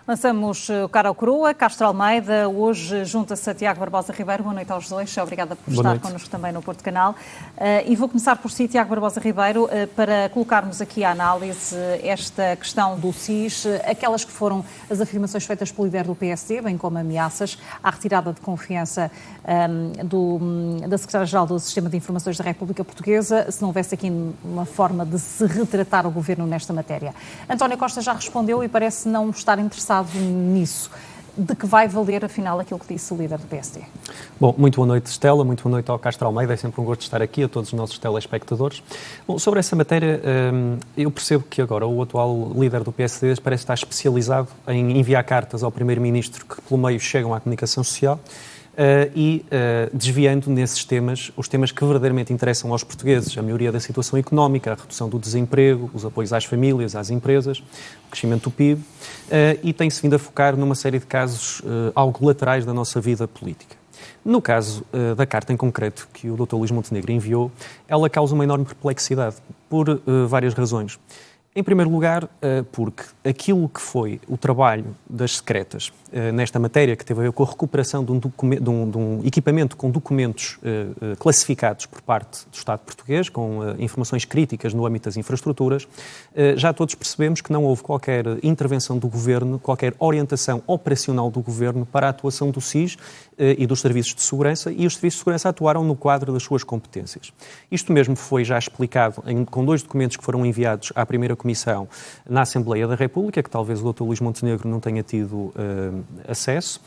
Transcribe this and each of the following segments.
Lançamos o Cara ao Coroa, Castro Almeida, hoje junta-se a Tiago Barbosa Ribeiro. Boa noite aos dois, obrigada por estar connosco também no Porto Canal. E vou começar por si, Tiago Barbosa Ribeiro, para colocarmos aqui à análise esta questão do SIS, aquelas que foram as afirmações feitas pelo líder do PSD, bem como ameaças à retirada de confiança da Secretária-Geral do Sistema de Informações da República Portuguesa, se não houvesse aqui uma forma de se retratar o Governo nesta matéria. António Costa já respondeu e parece não estar interessado nisso. De que vai valer, afinal, aquilo que disse o líder do PSD? Bom, muito boa noite, Stella, muito boa noite ao Castro Almeida, é sempre um gosto estar aqui, a todos os nossos telespectadores. Bom, sobre essa matéria, eu percebo que agora o atual líder do PSD parece estar especializado em enviar cartas ao Primeiro-Ministro que, pelo meio, chegam à comunicação social, desviando nesses temas, os temas que verdadeiramente interessam aos portugueses, a melhoria da situação económica, a redução do desemprego, os apoios às famílias, às empresas, o crescimento do PIB, e tem-se vindo a focar numa série de casos algo laterais da nossa vida política. No caso da carta em concreto que o Dr. Luís Montenegro enviou, ela causa uma enorme perplexidade, por várias razões. Em primeiro lugar, porque aquilo que foi o trabalho das secretas nesta matéria, que teve a ver com a recuperação de um equipamento com documentos classificados por parte do Estado português, com informações críticas no âmbito das infraestruturas, já todos percebemos que não houve qualquer intervenção do Governo, qualquer orientação operacional do Governo para a atuação do SIS e dos serviços de segurança, e os serviços de segurança atuaram no quadro das suas competências. Isto mesmo foi já explicado com dois documentos que foram enviados à primeira Comissão na Assembleia da República, que talvez o Dr. Luís Montenegro não tenha tido acesso.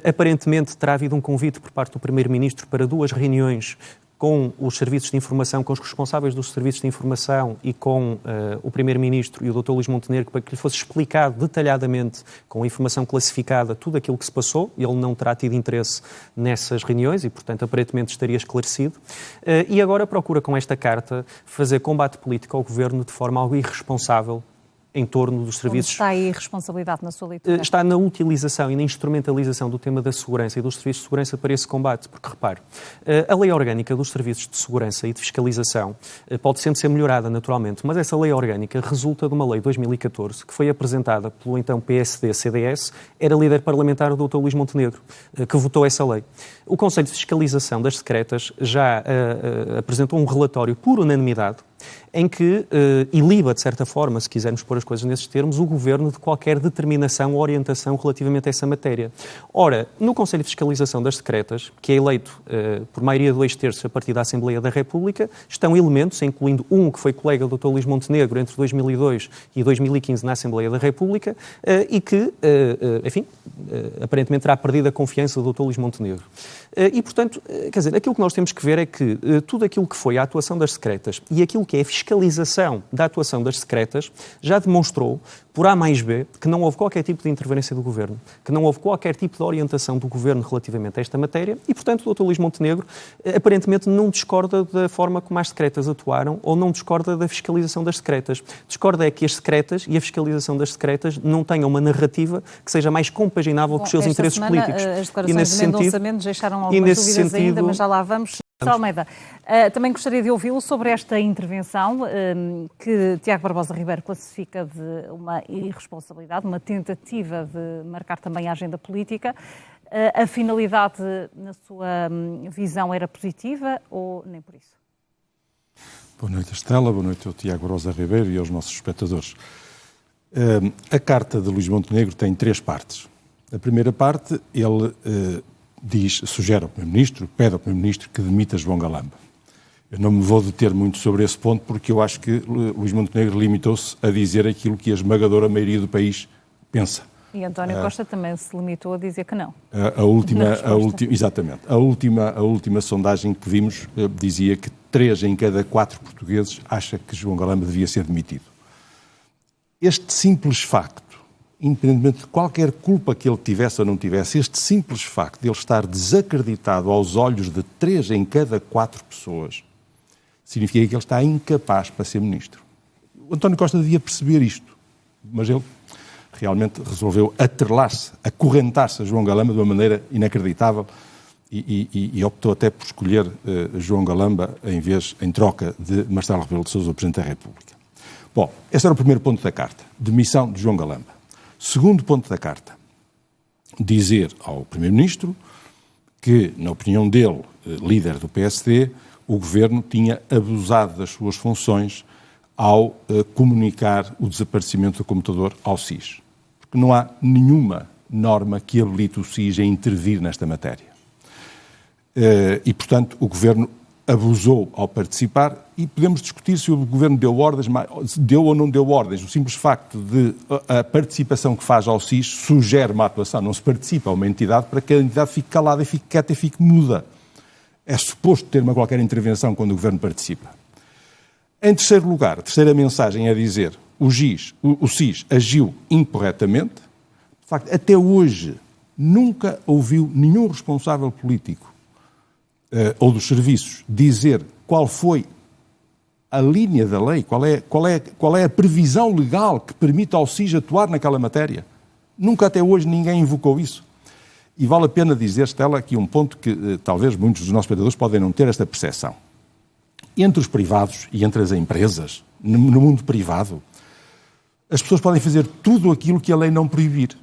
Aparentemente terá havido um convite por parte do Primeiro-Ministro para duas reuniões com os serviços de informação, com os responsáveis dos serviços de informação e com o Primeiro-Ministro e o Dr. Luís Montenegro, para que lhe fosse explicado detalhadamente, com a informação classificada, tudo aquilo que se passou. Ele não terá tido interesse nessas reuniões e, portanto, aparentemente estaria esclarecido. E agora procura, com esta carta, fazer combate político ao Governo de forma algo irresponsável em torno dos serviços. Onde está aí a responsabilidade na sua leitura? Está na utilização e na instrumentalização do tema da segurança e dos serviços de segurança para esse combate, porque, repare, a lei orgânica dos serviços de segurança e de fiscalização pode sempre ser melhorada, naturalmente, mas essa lei orgânica resulta de uma lei de 2014 que foi apresentada pelo então PSD-CDS, era líder parlamentar o Dr. Luís Montenegro, que votou essa lei. O Conselho de Fiscalização das Secretas já apresentou um relatório por unanimidade em que iliba, de certa forma, se quisermos pôr as coisas nesses termos, o Governo de qualquer determinação ou orientação relativamente a essa matéria. Ora, no Conselho de Fiscalização das Secretas, que é eleito por maioria de 2/3 a partir da Assembleia da República, estão elementos, incluindo um que foi colega do Dr. Luís Montenegro entre 2002 e 2015 na Assembleia da República, e que, enfim, aparentemente terá perdido a confiança do Dr. Luís Montenegro. E, portanto, quer dizer, aquilo que nós temos que ver é que tudo aquilo que foi a atuação das secretas e aquilo que é a fiscalização da atuação das secretas já demonstrou, por A mais B, que não houve qualquer tipo de interferência do Governo, que não houve qualquer tipo de orientação do Governo relativamente a esta matéria e, portanto, o Dr. Luís Montenegro aparentemente não discorda da forma como as secretas atuaram ou não discorda da fiscalização das secretas. Discorda é que as secretas e a fiscalização das secretas não tenham uma narrativa que seja mais compaginável com os seus interesses políticos. As declarações de Mendonça Mendes deixaram algumas dúvidas ainda, mas já lá vamos. Almeida, também gostaria de ouvi-lo sobre esta intervenção que Tiago Barbosa Ribeiro classifica de uma irresponsabilidade, uma tentativa de marcar também a agenda política. A finalidade, na sua visão, era positiva ou nem por isso? Boa noite, Estela, boa noite ao Tiago Barbosa Ribeiro e aos nossos espectadores. A carta de Luís Montenegro tem 3 partes. A primeira parte, ele sugere ao Primeiro-Ministro, pede ao Primeiro-Ministro que demita João Galamba. Eu não me vou deter muito sobre esse ponto porque eu acho que Luís Montenegro limitou-se a dizer aquilo que a esmagadora maioria do país pensa. E António Costa também se limitou a dizer que não. Exatamente. A última sondagem que vimos dizia que 3 em cada 4 portugueses acha que João Galamba devia ser demitido. Este simples facto, independentemente de qualquer culpa que ele tivesse ou não tivesse, este simples facto de ele estar desacreditado aos olhos de 3 em cada 4 pessoas, significa que ele está incapaz para ser ministro. O António Costa devia perceber isto, mas ele realmente resolveu atrelar-se, acorrentar-se a João Galamba de uma maneira inacreditável e optou até por escolher João Galamba em troca de Marcelo Rebelo de Sousa, o Presidente da República. Bom, esse era o primeiro ponto da carta, demissão de João Galamba. Segundo ponto da carta, dizer ao Primeiro-Ministro que, na opinião dele, líder do PSD, o Governo tinha abusado das suas funções ao comunicar o desaparecimento do computador ao SIS. Porque não há nenhuma norma que habilite o SIS a intervir nesta matéria. E, portanto, o Governo abusou ao participar e podemos discutir se o Governo deu ordens, deu ou não deu ordens. O simples facto de a participação que faz ao SIS sugere uma atuação. Não se participa a uma entidade para que a entidade fique calada e fique quieta e fique muda. É suposto ter uma qualquer intervenção quando o Governo participa. Em terceiro lugar, a terceira mensagem é dizer o SIS agiu incorretamente. De facto, até hoje nunca ouviu nenhum responsável político ou dos serviços dizer qual foi a linha da lei, qual é a previsão legal que permite ao SIS atuar naquela matéria. Nunca até hoje ninguém invocou isso. E vale a pena dizer, Stella, aqui um ponto que talvez muitos dos nossos espectadores podem não ter esta percepção. Entre os privados e entre as empresas, no mundo privado, as pessoas podem fazer tudo aquilo que a lei não proibir.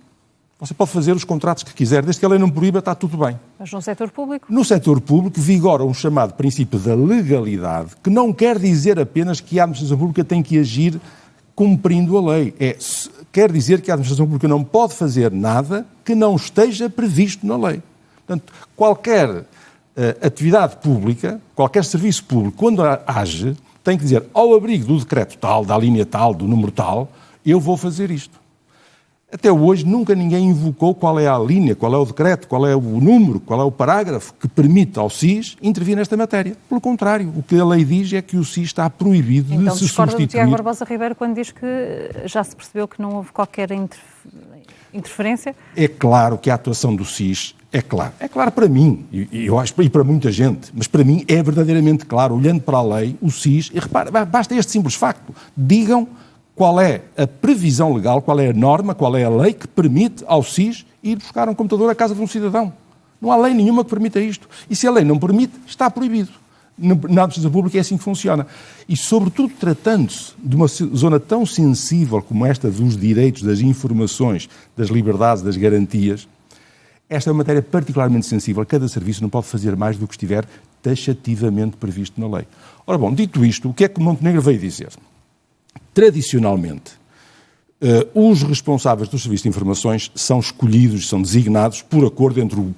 Você pode fazer os contratos que quiser, desde que a lei não proíba, está tudo bem. Mas no setor público? No setor público vigora um chamado princípio da legalidade, que não quer dizer apenas que a administração pública tem que agir cumprindo a lei. Quer dizer que a administração pública não pode fazer nada que não esteja previsto na lei. Portanto, qualquer atividade pública, qualquer serviço público, quando age, tem que dizer, ao abrigo do decreto tal, da linha tal, do número tal, eu vou fazer isto. Até hoje nunca ninguém invocou qual é a linha, qual é o decreto, qual é o número, qual é o parágrafo que permite ao SIS intervir nesta matéria. Pelo contrário, o que a lei diz é que o SIS está proibido de se substituir. Então discorda do Tiago Barbosa Ribeiro quando diz que já se percebeu que não houve qualquer interferência? É claro que a atuação do SIS é clara. É claro para mim, e eu acho, e para muita gente, mas para mim é verdadeiramente claro. Olhando para a lei, o SIS, e repara, basta este simples facto, digam qual é a previsão legal, qual é a norma, qual é a lei que permite ao SIS ir buscar um computador à casa de um cidadão. Não há lei nenhuma que permita isto. E se a lei não permite, está proibido. Na administração pública é assim que funciona. E, sobretudo, tratando-se de uma zona tão sensível como esta dos direitos, das informações, das liberdades, das garantias, esta é uma matéria particularmente sensível. Cada serviço não pode fazer mais do que estiver taxativamente previsto na lei. Ora bom, dito isto, o que é que Montenegro veio dizer? Tradicionalmente, os responsáveis dos serviços de informações são escolhidos, são designados por acordo entre o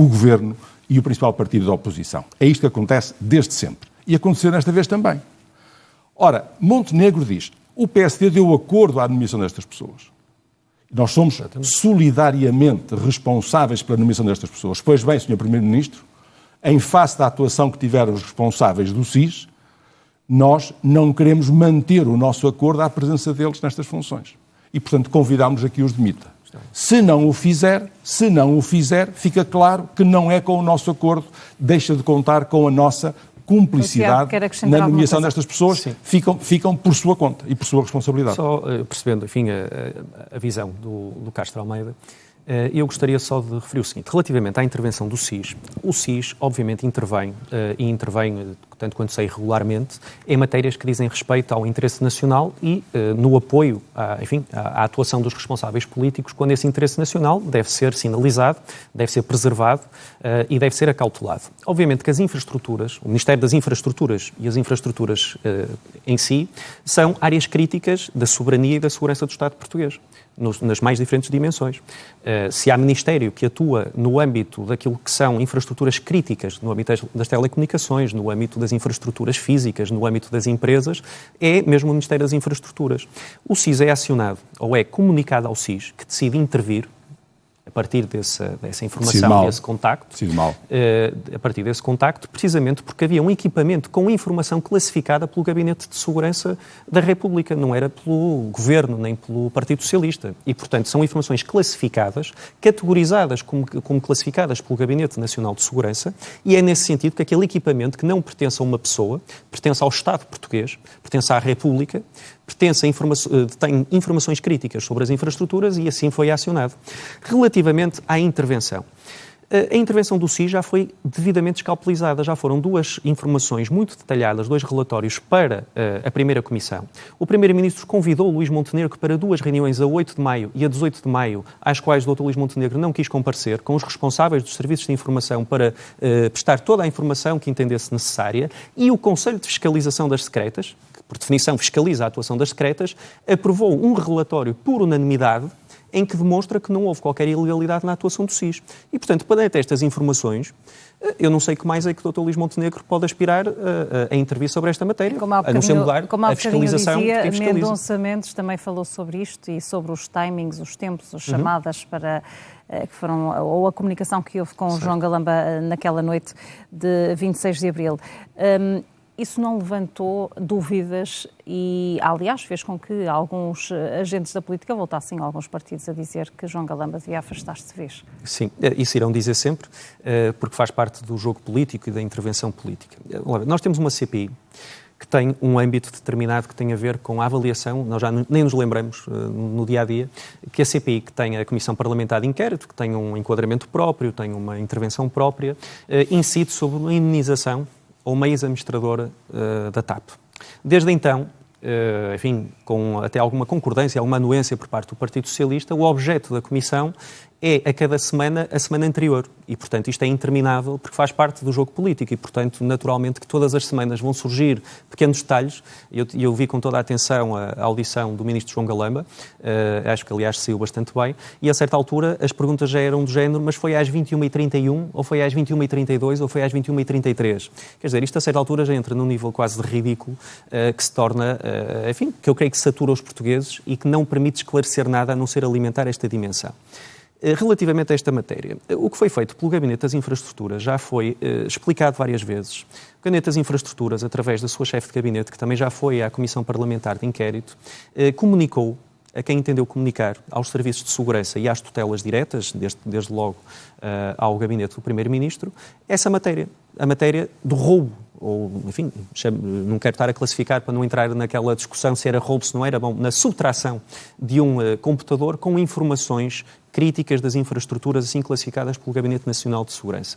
Governo e o principal partido da oposição. É isto que acontece desde sempre. E aconteceu desta vez também. Ora, Montenegro diz, o PSD deu acordo à nomeação destas pessoas. Nós somos solidariamente responsáveis pela nomeação destas pessoas. Pois bem, Sr. Primeiro-Ministro, em face da atuação que tiveram os responsáveis do SIS, nós não queremos manter o nosso acordo à presença deles nestas funções. E, portanto, convidámos a que os demita. Se não o fizer, fica claro que não é com o nosso acordo, deixa de contar com a nossa cumplicidade na nomeação destas pessoas, ficam por sua conta e por sua responsabilidade. Só percebendo, enfim, a visão do Castro Almeida, eu gostaria só de referir o seguinte. Relativamente à intervenção do SIS, o SIS, obviamente, intervém, e intervém, tanto quanto sei, regularmente, em matérias que dizem respeito ao interesse nacional e no apoio, à atuação dos responsáveis políticos, quando esse interesse nacional deve ser sinalizado, deve ser preservado e deve ser acautelado. Obviamente que as infraestruturas, o Ministério das Infraestruturas e as infraestruturas em si, são áreas críticas da soberania e da segurança do Estado português, nas mais diferentes dimensões. Se há Ministério que atua no âmbito daquilo que são infraestruturas críticas, no âmbito das telecomunicações, no âmbito das infraestruturas físicas, no âmbito das empresas, é mesmo o Ministério das Infraestruturas. O SIS é acionado, ou é comunicado ao SIS, que decide intervir a partir dessa informação, desse contacto, a partir desse contacto, precisamente porque havia um equipamento com informação classificada pelo Gabinete de Segurança da República, não era pelo Governo nem pelo Partido Socialista. E, portanto, são informações classificadas, categorizadas como classificadas pelo Gabinete Nacional de Segurança, e é nesse sentido que aquele equipamento que não pertence a uma pessoa, pertence ao Estado português, pertence à República, tem informações críticas sobre as infraestruturas e assim foi acionado. Relativamente à intervenção, A intervenção do SIS já foi devidamente escalpelizada. Já foram 2 informações muito detalhadas, 2 relatórios para a primeira comissão. O Primeiro-Ministro convidou Luís Montenegro para 2 reuniões a 8 de maio e a 18 de maio, às quais o Dr. Luís Montenegro não quis comparecer, com os responsáveis dos serviços de informação para prestar toda a informação que entendesse necessária, e o Conselho de Fiscalização das Secretas, que por definição fiscaliza a atuação das secretas, aprovou um relatório por unanimidade em que demonstra que não houve qualquer ilegalidade na atuação do SIS. E, portanto, perante estas informações, eu não sei o que mais é que o Dr. Luís Montenegro pode aspirar a intervir sobre esta matéria, a não ser mudar a fiscalização dizia, de quem fiscaliza. Mendonça Mendes também falou sobre isto e sobre os timings, os tempos, as chamadas para... que foram, ou a comunicação que houve com o João Galamba naquela noite de 26 de abril. Isso não levantou dúvidas e, aliás, fez com que alguns agentes da política voltassem a alguns partidos a dizer que João Galamba devia afastar-se de vez? Sim, isso irão dizer sempre, porque faz parte do jogo político e da intervenção política. Nós temos uma CPI que tem um âmbito determinado que tem a ver com a avaliação, nós já nem nos lembramos no dia-a-dia, que a CPI, que tem a Comissão Parlamentar de Inquérito, que tem um enquadramento próprio, tem uma intervenção própria, incide sobre uma indenização ou uma ex-administradora da TAP. Desde então, enfim, com até alguma concordância, alguma anuência por parte do Partido Socialista, o objeto da Comissão é a cada semana a semana anterior. E, portanto, isto é interminável porque faz parte do jogo político e, portanto, naturalmente que todas as semanas vão surgir pequenos detalhes. Eu vi com toda a atenção a audição do Ministro João Galamba, acho que, aliás, saiu bastante bem, e a certa altura as perguntas já eram do género, mas foi às 21h31, ou foi às 21h32, ou foi às 21h33. Quer dizer, isto a certa altura já entra num nível quase de ridículo que se torna, enfim, que eu creio que satura os portugueses e que não permite esclarecer nada a não ser alimentar esta dimensão. Relativamente a esta matéria, o que foi feito pelo Gabinete das Infraestruturas já foi explicado várias vezes. O Gabinete das Infraestruturas, através da sua chefe de gabinete, que também já foi à Comissão Parlamentar de Inquérito, comunicou a quem entendeu comunicar, aos serviços de segurança e às tutelas diretas, desde logo ao Gabinete do Primeiro-Ministro, essa matéria, a matéria do roubo, ou, enfim, não quero estar a classificar para não entrar naquela discussão se era roubo, se não era, bom, na subtração de um computador com informações críticas das infraestruturas assim classificadas pelo Gabinete Nacional de Segurança.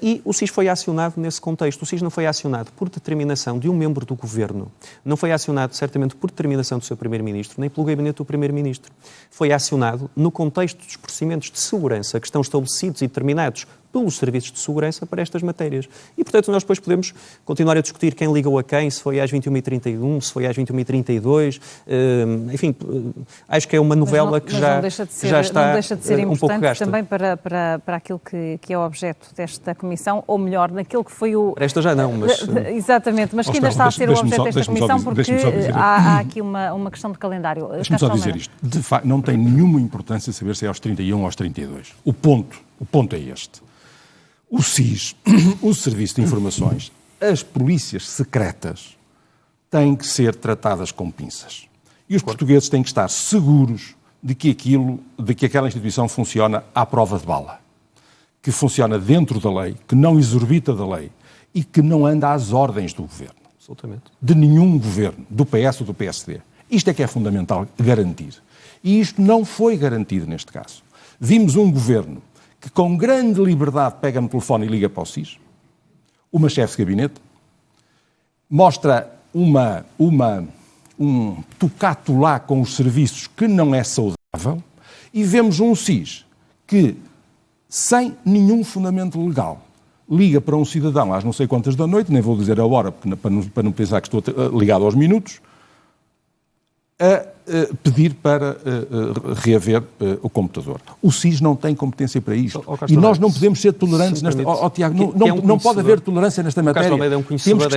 E o SIS foi acionado nesse contexto. O SIS não foi acionado por determinação de um membro do Governo, não foi acionado certamente por determinação do seu Primeiro-Ministro, nem pelo Gabinete do Primeiro-Ministro. Foi acionado no contexto dos procedimentos de segurança que estão estabelecidos e determinados pelos serviços de segurança para estas matérias. E, portanto, nós depois podemos continuar a discutir quem ligou a quem, se foi às 21h31, se foi às 21h32, enfim, acho que é uma novela que já está não deixa de ser um pouco importante gasta. também para aquilo que é o objeto desta Comissão, ou melhor, naquilo que foi o... Esta já não, mas... Exatamente, mas que ainda está a ser o objeto desta Comissão, porque há aqui uma questão de calendário. Deixa-me só dizer isto. De facto, não tem nenhuma importância saber se é aos 31 ou aos 32. O ponto é este. O SIS, o Serviço de Informações, as polícias secretas têm que ser tratadas com pinças. E os portugueses têm que estar seguros de que aquela instituição funciona à prova de bala. Que funciona dentro da lei, que não exorbita da lei e que não anda às ordens do governo. Absolutamente. De nenhum governo, do PS ou do PSD. Isto é que é fundamental garantir. E isto não foi garantido neste caso. Vimos um governo que com grande liberdade pega no telefone e liga para o SIS, uma chefe de gabinete, mostra um tocato lá com os serviços que não é saudável, e vemos um SIS que, sem nenhum fundamento legal, liga para um cidadão às não sei quantas da noite, nem vou dizer a hora para não pensar que estou ligado aos minutos, a pedir para reaver o computador. O SIS não tem competência para isto. E nós não podemos ser tolerantes nesta... Tiago, não pode haver tolerância nesta matéria. Temos que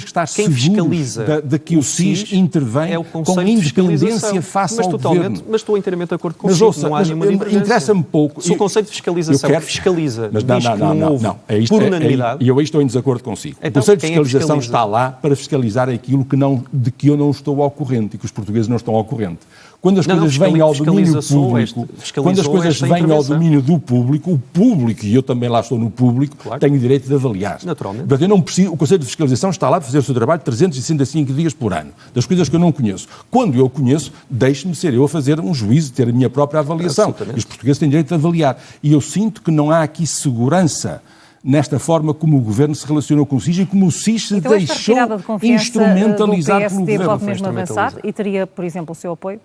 estar seguros, de que o SIS intervém com independência face ao governo. Mas estou inteiramente de acordo consigo. Não há nenhuma divergência. Interessa-me pouco. Se o conceito de fiscalização que fiscaliza diz que não houve por unanimidade... E eu aí estou em desacordo consigo. O conceito de fiscalização está lá para fiscalizar aquilo de que eu não estou ao corrente e que os portugueses não estão ao corrente. Quando as coisas vêm ao domínio público, quando as coisas vêm ao domínio do público, o público, e eu também lá estou no público, claro, tenho o direito de avaliar. Naturalmente. Mas eu não preciso, o Conselho de Fiscalização está lá para fazer o seu trabalho 365 dias por ano, das coisas que eu não conheço. Quando eu conheço, deixe-me ser eu a fazer um juízo, ter a minha própria avaliação. E os portugueses têm direito de avaliar. E eu sinto que não há aqui segurança nesta forma como o Governo se relacionou com o SIS e como o SIS se deixou instrumentalizar pelo Governo. Pode mesmo avançar e teria, por exemplo, o seu apoio?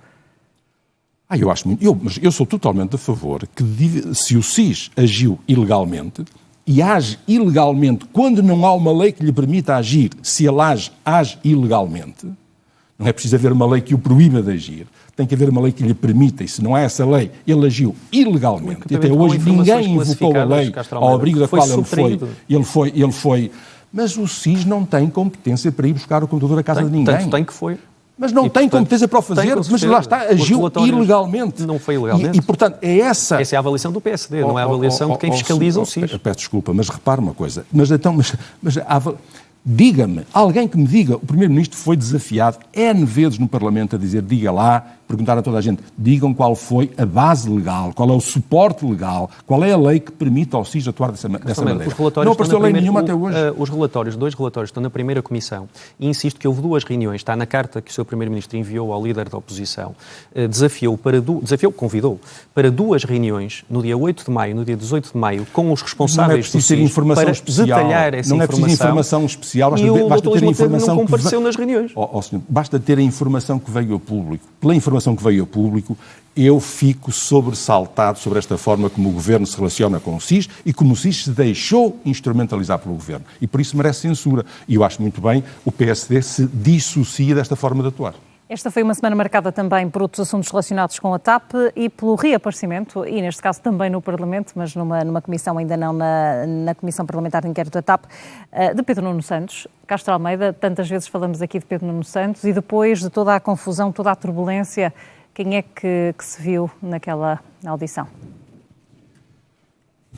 Eu acho muito. Mas eu sou totalmente a favor que, se o SIS agiu ilegalmente, e age ilegalmente quando não há uma lei que lhe permita agir, se ele age ilegalmente, não é preciso haver uma lei que o proíba de agir, tem que haver uma lei que lhe permita, e se não há essa lei, ele agiu ilegalmente. E até hoje ninguém invocou a lei ao abrigo da qual ele foi. Mas o SIS não tem competência para ir buscar o computador à casa de ninguém. Tanto tem que foi. Mas não tem competência para o fazer, mas lá está, agiu ilegalmente. Não foi ilegalmente. E, portanto, é essa... Essa é a avaliação do PSD, não é a avaliação de quem fiscaliza o SIS. Peço desculpa, mas repare uma coisa. Diga-me, alguém que me diga, o Primeiro-Ministro foi desafiado N vezes no Parlamento a dizer, diga lá, perguntar a toda a gente, digam qual foi a base legal, qual é o suporte legal, qual é a lei que permite ao SIS atuar dessa maneira. Não apareceu lei nenhuma até hoje. Os relatórios, 2 relatórios estão na primeira comissão e insisto que houve 2 reuniões, está na carta que o Sr. Primeiro-Ministro enviou ao líder da oposição, convidou para 2 reuniões, no dia 8 de maio, no dia 18 de maio, com os responsáveis do SIS, para detalhar essa informação. Não é preciso informação especial. E o Dr. Luís Montenegro não compareceu nas reuniões. Senhor, basta ter a informação que veio ao público. Pela informação que veio ao público, eu fico sobressaltado sobre esta forma como o Governo se relaciona com o SIS e como o SIS se deixou instrumentalizar pelo Governo. E por isso merece censura. E eu acho muito bem o PSD se dissocia desta forma de atuar. Esta foi uma semana marcada também por outros assuntos relacionados com a TAP e pelo reaparecimento, e neste caso também no Parlamento, mas numa comissão, ainda não na Comissão Parlamentar de Inquérito da TAP, de Pedro Nuno Santos. Castro Almeida, tantas vezes falamos aqui de Pedro Nuno Santos, e depois de toda a confusão, toda a turbulência, quem é que se viu naquela audição?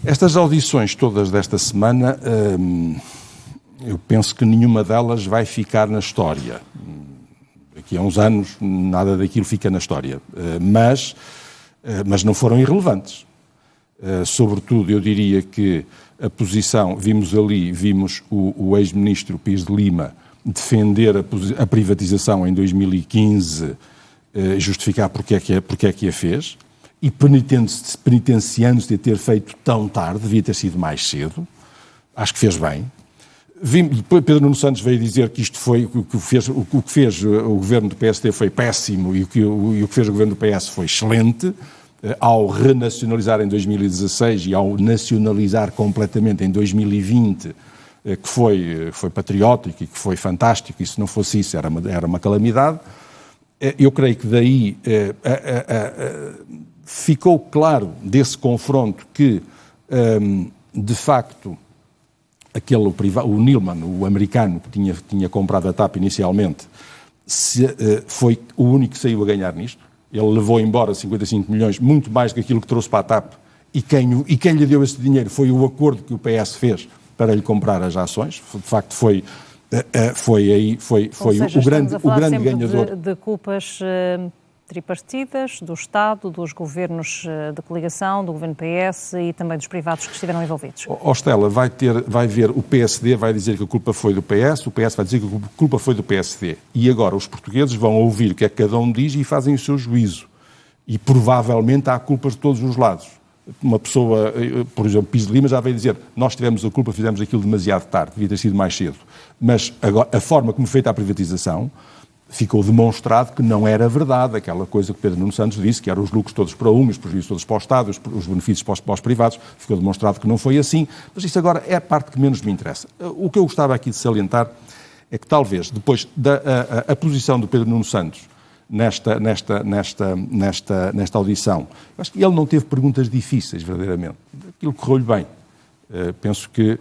Estas audições todas desta semana, eu penso que nenhuma delas vai ficar na história. Daqui a uns anos, nada daquilo fica na história. Mas não foram irrelevantes. Sobretudo, eu diria que a posição, vimos o ex-ministro Pires de Lima defender a privatização em 2015, justificar porque é que a fez, e penitenciando-se de ter feito tão tarde, devia ter sido mais cedo. Acho que fez bem. Depois Pedro Nuno Santos veio dizer que isto foi o que fez o governo do PSD foi péssimo e o que fez o governo do PS foi excelente, ao renacionalizar em 2016 e ao nacionalizar completamente em 2020, que foi patriótico e que foi fantástico, e se não fosse isso era uma calamidade. Eu creio que daí ficou claro desse confronto que, de facto, o Neilman, o americano que tinha comprado a TAP inicialmente, foi o único que saiu a ganhar nisto. Ele levou embora 55 milhões, muito mais do que aquilo que trouxe para a TAP, e quem lhe deu esse dinheiro foi o acordo que o PS fez para lhe comprar as ações. De facto, foi o grande ganhador. De culpas tripartidas, do Estado, dos governos de coligação, do governo PS e também dos privados que estiveram envolvidos. Stella, vai ver o PSD, vai dizer que a culpa foi do PS, o PS vai dizer que a culpa foi do PSD. E agora os portugueses vão ouvir o que é que cada um diz e fazem o seu juízo. E provavelmente há culpas de todos os lados. Uma pessoa, por exemplo, Pires de Lima já veio dizer, nós tivemos a culpa, fizemos aquilo demasiado tarde, devia ter sido mais cedo. Mas agora, a forma como foi feita a privatização, ficou demonstrado que não era verdade aquela coisa que Pedro Nuno Santos disse, que eram os lucros todos para os prejuízos todos para o Estado, os benefícios para os privados. Ficou demonstrado que não foi assim, mas isso agora é a parte que menos me interessa. O que eu gostava aqui de salientar é que talvez, depois a posição do Pedro Nuno Santos nesta audição, eu acho que ele não teve perguntas difíceis, verdadeiramente. Aquilo correu-lhe bem. Penso que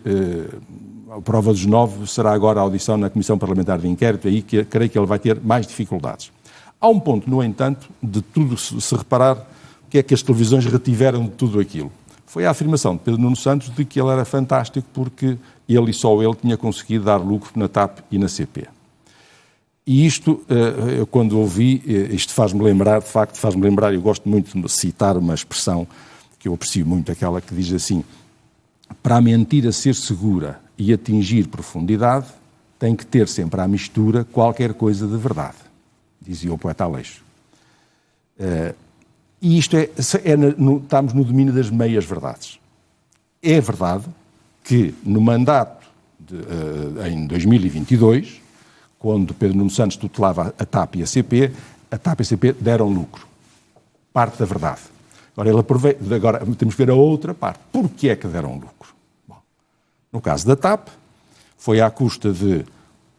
a prova dos 9 será agora a audição na Comissão Parlamentar de Inquérito, aí que creio que ele vai ter mais dificuldades. Há um ponto, no entanto, de tudo se reparar, o que é que as televisões retiveram de tudo aquilo. Foi a afirmação de Pedro Nuno Santos de que ele era fantástico porque ele e só ele tinha conseguido dar lucro na TAP e na CP. E isto, eu quando ouvi, isto faz-me lembrar, de facto, eu gosto muito de citar uma expressão que eu aprecio muito, aquela que diz assim: para a mentira ser segura e atingir profundidade, tem que ter sempre à mistura qualquer coisa de verdade, dizia o poeta Aleixo. E isto estamos no domínio das meias-verdades. É verdade que no mandato em 2022, quando Pedro Nuno Santos tutelava a TAP e a CP deram lucro. Parte da verdade. Agora temos que ver a outra parte. Porquê é que deram lucro? Bom, no caso da TAP, foi à custa de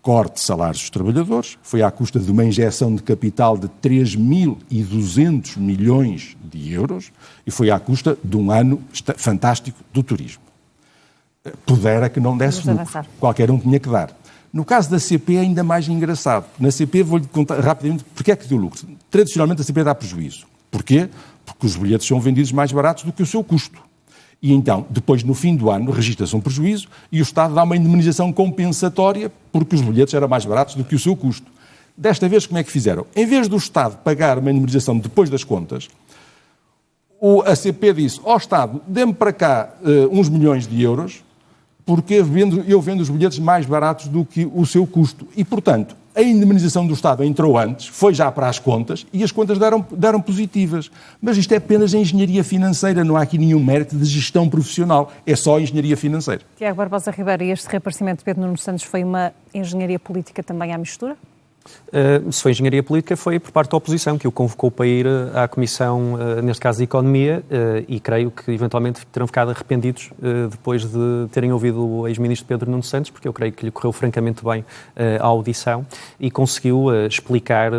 corte de salários dos trabalhadores, foi à custa de uma injeção de capital de 3.200 milhões de euros e foi à custa de um ano fantástico do turismo. Pudera que não desse lucro. Qualquer um tinha que dar. No caso da CP é ainda mais engraçado. Na CP vou-lhe contar rapidamente porque é que deu lucro. Tradicionalmente a CP dá prejuízo. Porquê? Porque os bilhetes são vendidos mais baratos do que o seu custo. E então, depois, no fim do ano, registra-se um prejuízo e o Estado dá uma indemnização compensatória porque os bilhetes eram mais baratos do que o seu custo. Desta vez, como é que fizeram? Em vez do Estado pagar uma indemnização depois das contas, a CP disse: ó Estado, dê-me para cá uns milhões de euros porque eu vendo os bilhetes mais baratos do que o seu custo. E, portanto, a indemnização do Estado entrou antes, foi já para as contas, e as contas deram positivas. Mas isto é apenas a engenharia financeira, não há aqui nenhum mérito de gestão profissional, é só a engenharia financeira. Tiago Barbosa Ribeiro, e este reaparecimento de Pedro Nuno Santos foi uma engenharia política também à mistura? Se foi engenharia política, foi por parte da oposição, que o convocou para ir à Comissão, neste caso de Economia, e creio que eventualmente terão ficado arrependidos depois de terem ouvido o ex-ministro Pedro Nuno Santos, porque eu creio que lhe correu francamente bem a audição e conseguiu explicar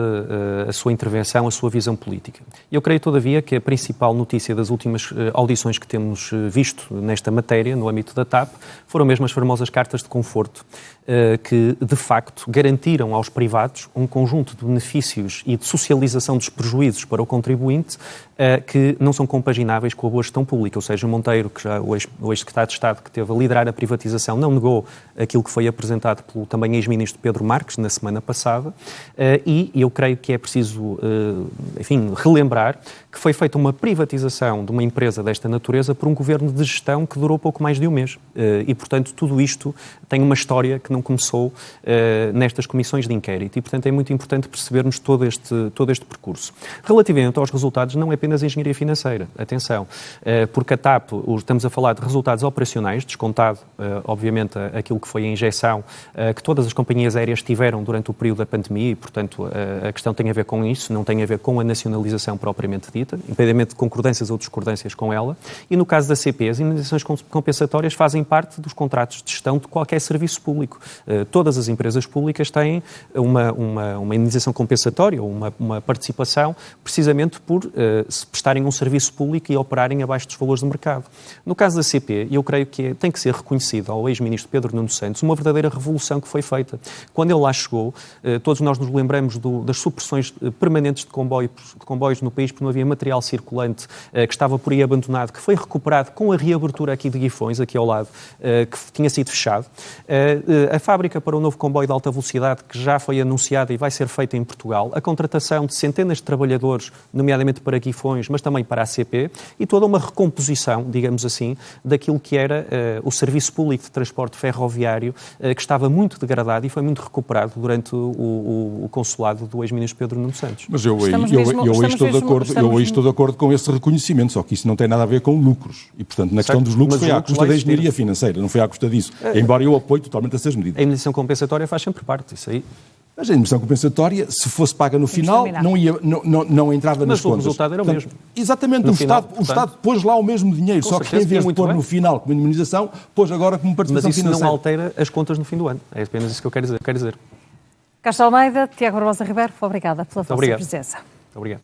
a sua intervenção, a sua visão política. Eu creio, todavia, que a principal notícia das últimas audições que temos visto nesta matéria, no âmbito da TAP, foram mesmo as famosas cartas de conforto, que, de facto, garantiram aos privados um conjunto de benefícios e de socialização dos prejuízos para o contribuinte que não são compagináveis com a boa gestão pública. Ou seja, o Monteiro, que já o ex-secretário de Estado que teve a liderar a privatização, não negou aquilo que foi apresentado pelo também ex-ministro Pedro Marques na semana passada, e eu creio que é preciso, relembrar que foi feita uma privatização de uma empresa desta natureza por um governo de gestão que durou pouco mais de um mês. E, portanto, tudo isto tem uma história que não começou nestas comissões de inquérito. E, portanto, é muito importante percebermos todo este percurso. Relativamente aos resultados, não é apenas a engenharia financeira. Atenção, porque a TAP, estamos a falar de resultados operacionais, descontado, obviamente, aquilo que foi a injeção que todas as companhias aéreas tiveram durante o período da pandemia e, portanto, a questão tem a ver com isso, não tem a ver com a nacionalização propriamente dita, independentemente de concordâncias ou discordâncias com ela. E, no caso da CP, as indenizações compensatórias fazem parte dos contratos de gestão de qualquer serviço público. Todas as empresas públicas têm uma indenização compensatória ou uma participação precisamente por se prestarem um serviço público e operarem abaixo dos valores de mercado. No caso da CP, eu creio que tem que ser reconhecido ao ex-ministro Pedro Nuno Santos uma verdadeira revolução que foi feita. Quando ele lá chegou, todos nós nos lembramos das supressões permanentes de comboios no país, porque não havia material circulante que estava por aí abandonado, que foi recuperado com a reabertura aqui de Guifões, aqui ao lado, que tinha sido fechado. A fábrica para o novo comboio de alta velocidade, que já foi anunciada e vai ser feita em Portugal, a contratação de centenas de trabalhadores, nomeadamente para Guifões, mas também para a CP, e toda uma recomposição, digamos assim, daquilo que era o serviço público de transporte ferroviário, que estava muito degradado e foi muito recuperado durante o consulado do ex-ministro Pedro Nuno Santos. Mas eu estou de acordo com esse reconhecimento, só que isso não tem nada a ver com lucros. E, portanto, na questão dos lucros foi à custa da engenharia financeira, não foi à custa disso. Embora eu apoie totalmente essas medidas. A indenização compensatória faz sempre parte, isso aí. Mas a indenização compensatória, se fosse paga no final, não entrava nas contas. Mas o resultado era o mesmo. Exatamente, o Estado pôs lá o mesmo dinheiro, só que em vez de pôr no final como indemnização, pôs agora como participação financeira. Mas isso não altera as contas no fim do ano. É apenas isso que eu quero dizer. Castro Almeida, Tiago Barbosa Ribeiro, obrigada pela vossa presença. Obrigado.